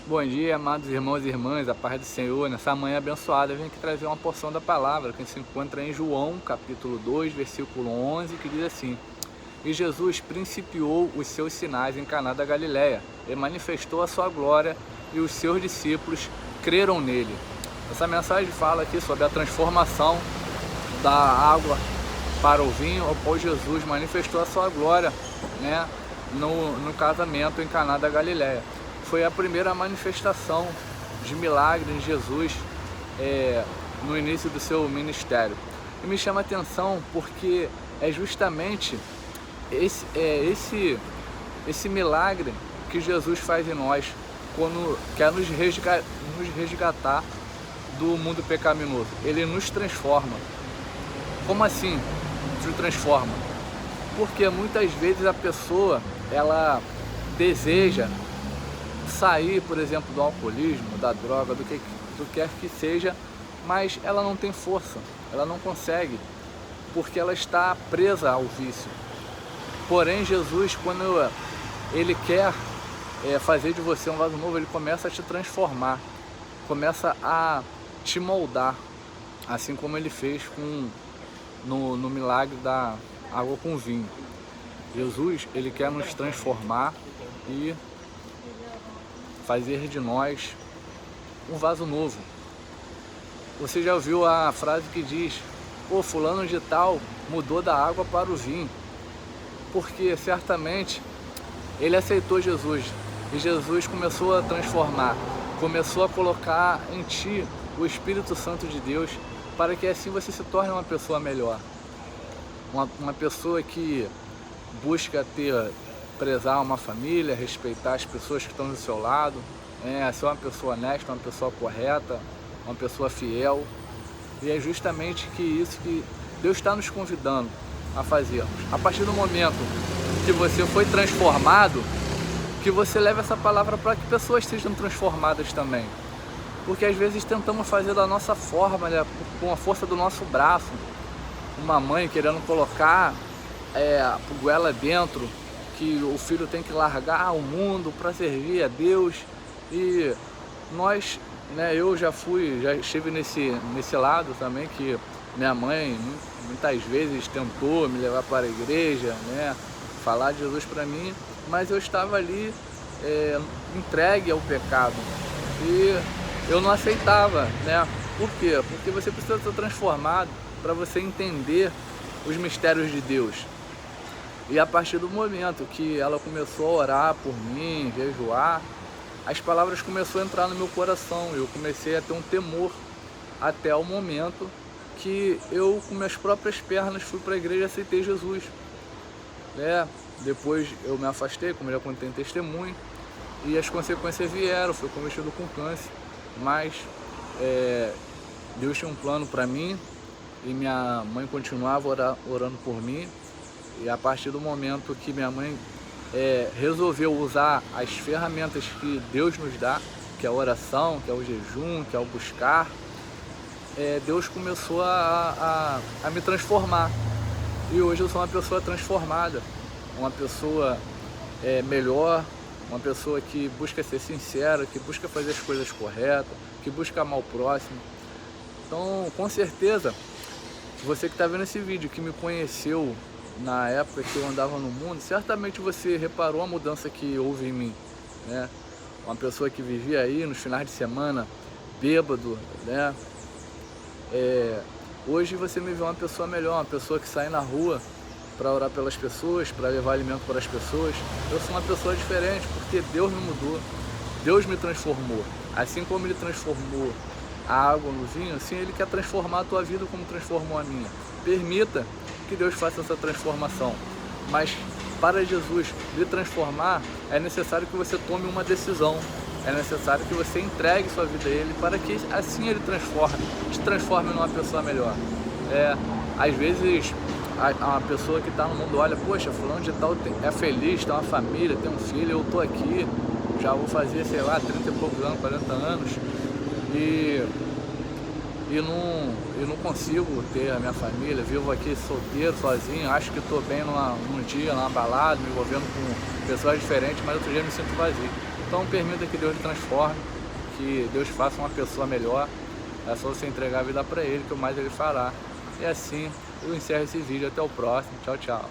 Bom dia, amados irmãos e irmãs, a paz do Senhor. Nessa manhã abençoada, eu vim aqui trazer uma porção da palavra que se encontra em João, capítulo 2, versículo 11, que diz assim: E Jesus principiou os seus sinais em Caná da Galileia, e manifestou a sua glória, e os seus discípulos creram nele. Essa mensagem fala aqui sobre a transformação da água para o vinho, ao qual Jesus manifestou a sua glória, né, no casamento em Caná da Galileia. Foi a primeira manifestação de milagre em Jesus no início do seu ministério. E me chama a atenção porque é justamente esse milagre que Jesus faz em nós, quando quer nos resgatar do mundo pecaminoso. Ele nos transforma. Como assim nos transforma? Porque muitas vezes a pessoa, ela deseja sair, por exemplo, do alcoolismo, da droga, do que quer que seja, mas ela não tem força, ela não consegue, porque ela está presa ao vício. Porém, Jesus, quando Ele quer fazer de você um vaso novo, Ele começa a te transformar, começa a te moldar, assim como Ele fez no milagre da água com vinho. Jesus, Ele quer nos transformar e fazer de nós um vaso novo. Você já ouviu a frase que diz: "Pô, fulano de tal mudou da água para o vinho", porque certamente ele aceitou Jesus e Jesus começou a transformar, começou a colocar em ti o Espírito Santo de Deus, para que assim você se torne uma pessoa melhor, uma pessoa que busca prezar uma família, respeitar as pessoas que estão do seu lado, ser uma pessoa honesta, uma pessoa correta, uma pessoa fiel. E é justamente isso que Deus está nos convidando a fazermos. A partir do momento que você foi transformado, que você leve essa palavra para que pessoas sejam transformadas também. Porque às vezes tentamos fazer da nossa forma, né, com a força do nosso braço. Uma mãe querendo colocar a goela dentro, que o filho tem que largar o mundo para servir a Deus. E nós, eu já estive nesse lado também, que minha mãe muitas vezes tentou me levar para a igreja, falar de Jesus para mim, mas eu estava ali entregue ao pecado e eu não aceitava, Por quê? Porque você precisa ser transformado para você entender os mistérios de Deus. E a partir do momento que ela começou a orar por mim, jejuar, as palavras começaram a entrar no meu coração. Eu comecei a ter um temor até o momento que eu, com minhas próprias pernas, fui para a igreja e aceitei Jesus. Depois eu me afastei, como já contei em testemunho, e as consequências vieram. Fui cometido com câncer, mas Deus tinha um plano para mim e minha mãe continuava orando por mim. E a partir do momento que minha mãe resolveu usar as ferramentas que Deus nos dá, que é a oração, que é o jejum, que é o buscar, Deus começou a me transformar. E hoje eu sou uma pessoa transformada, uma pessoa melhor, uma pessoa que busca ser sincera, que busca fazer as coisas corretas, que busca amar o próximo. Então, com certeza, você que está vendo esse vídeo, que me conheceu na época que eu andava no mundo, certamente você reparou a mudança que houve em mim, Uma pessoa que vivia aí nos finais de semana, bêbado, Hoje você me vê uma pessoa melhor, uma pessoa que sai na rua para orar pelas pessoas, para levar alimento para as pessoas. Eu sou uma pessoa diferente porque Deus me mudou, Deus me transformou. Assim como Ele transformou a água no vinho, assim Ele quer transformar a tua vida como transformou a minha. Permita que Deus faça essa transformação, mas para Jesus lhe transformar, é necessário que você tome uma decisão, é necessário que você entregue sua vida a Ele, para que assim Ele te transforme numa pessoa melhor. Às vezes uma pessoa que está no mundo olha: poxa, fulano de tal é feliz, tem uma família, tem um filho, eu estou aqui, já vou fazer, 30 e poucos anos, 40 anos, e não consigo ter a minha família, vivo aqui solteiro, sozinho, acho que estou bem num dia, numa balada, me envolvendo com pessoas diferentes, mas outro dia me sinto vazio. Então permita que Deus lhe transforme, que Deus faça uma pessoa melhor. É só você entregar a vida para Ele, que o mais Ele fará. E assim eu encerro esse vídeo. Até o próximo. Tchau, tchau.